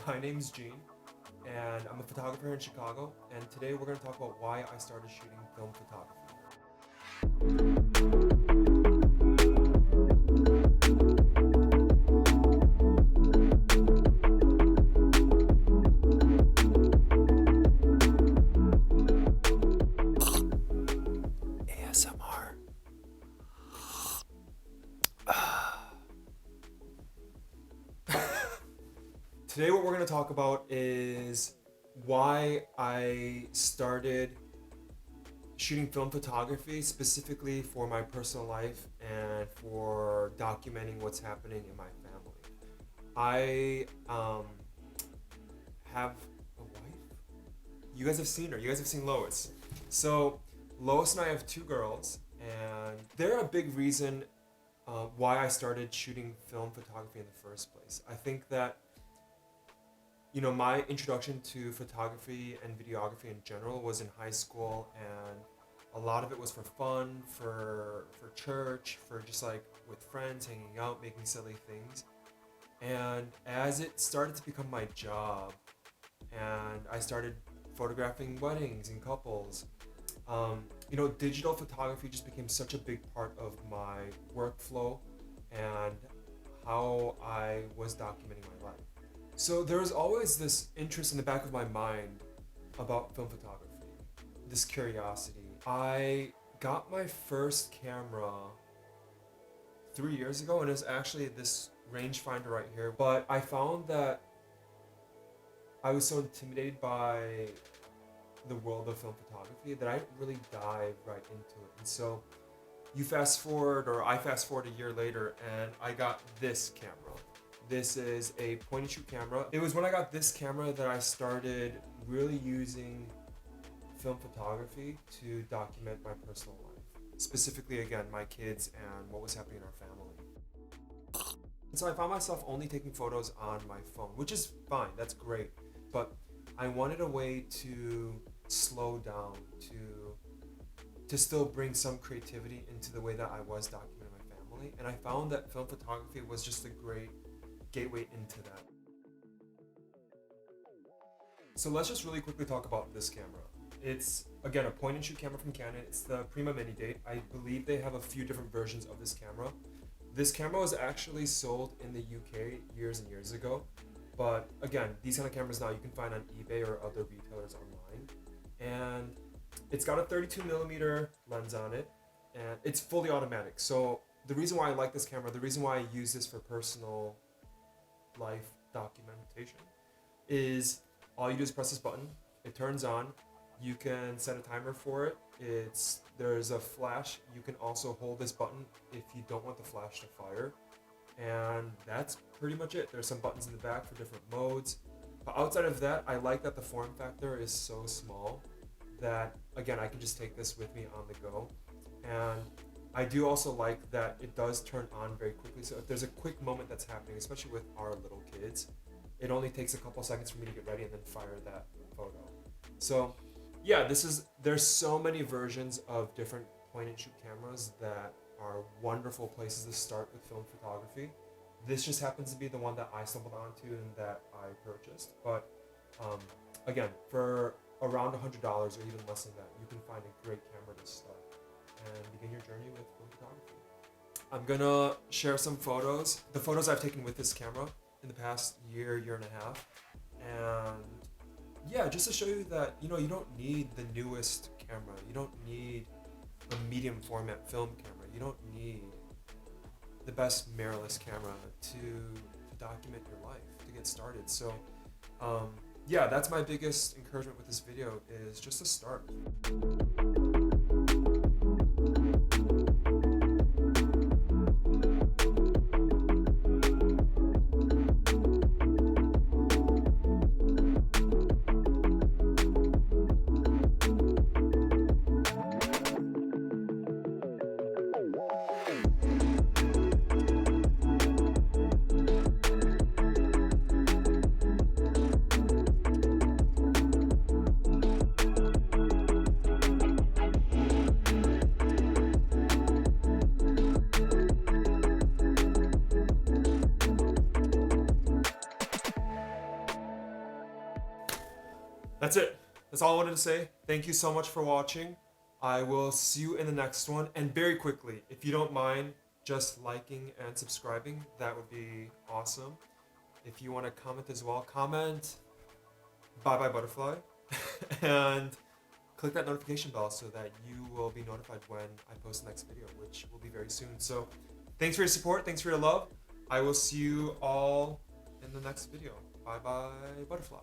My name's Gene, and I'm a photographer in Chicago, and today we're going to talk about why I started shooting film photography. ASMR. Today what we're going to talk about is why I started shooting film photography specifically for my personal life and for documenting what's happening in my family. I have a wife. You guys have seen her. You guys have seen Lois. So Lois and I have two girls, and they're a big reason why I started shooting film photography in the first place. I think that my introduction to photography and videography in general was in high school, and a lot of it was for fun, for church, for just like with friends, hanging out, making silly things. And as it started to become my job, and I started photographing weddings and couples, digital photography just became such a big part of my workflow and how I was documenting my life. So there was always this interest in the back of my mind about film photography, this curiosity. I got my first camera 3 years ago, and it's actually this rangefinder right here. But I found that I was so intimidated by the world of film photography that I didn't really dive right into it. And so I fast forward a year later, and I got this camera. This is a point and shoot camera. It was when I got this camera that I started really using film photography to document my personal life. Specifically, again, my kids and what was happening in our family. And so I found myself only taking photos on my phone, which is fine, that's great. But I wanted a way to slow down, to still bring some creativity into the way that I was documenting my family. And I found that film photography was just a great gateway into that. So let's just really quickly talk about this camera. It's, again, a point and shoot camera from Canon. It's the Prima Mini Date. I believe they have a few different versions of this camera. This camera was actually sold in the UK years and years ago. But again, these kind of cameras now you can find on eBay or other retailers online. And it's got a 32mm lens on it, and it's fully automatic. So the reason why I like this camera, the reason why I use this for personal life documentation, is all you do is press this button, it turns on, you can set a timer for it, there's a flash, you can also hold this button if you don't want the flash to fire, and that's pretty much it. There's some buttons in the back for different modes, but outside of that, I like that the form factor is so small that, again, I can just take this with me on the go. And I do also like that it does turn on very quickly. So if there's a quick moment that's happening, especially with our little kids, it only takes a couple seconds for me to get ready and then fire that photo. So yeah, there's so many versions of different point and shoot cameras that are wonderful places to start with film photography. This just happens to be the one that I stumbled onto and that I purchased. But again, for around $100 or even less than that, you can find a great camera to start and begin your journey with film photography. I'm gonna share some photos, the photos I've taken with this camera in the past year and a half. And yeah, just to show you that, you don't need the newest camera. You don't need a medium format film camera. You don't need the best mirrorless camera to document your life, to get started. So yeah, that's my biggest encouragement with this video, is just to start. That's it. That's all I wanted to say. Thank you so much for watching. I will see you in the next one. And very quickly, if you don't mind just liking and subscribing, that would be awesome. If you want to comment as well, comment bye bye butterfly and click that notification bell so that you will be notified when I post the next video, which will be very soon. So thanks for your support. Thanks for your love. I will see you all in the next video. Bye bye butterfly.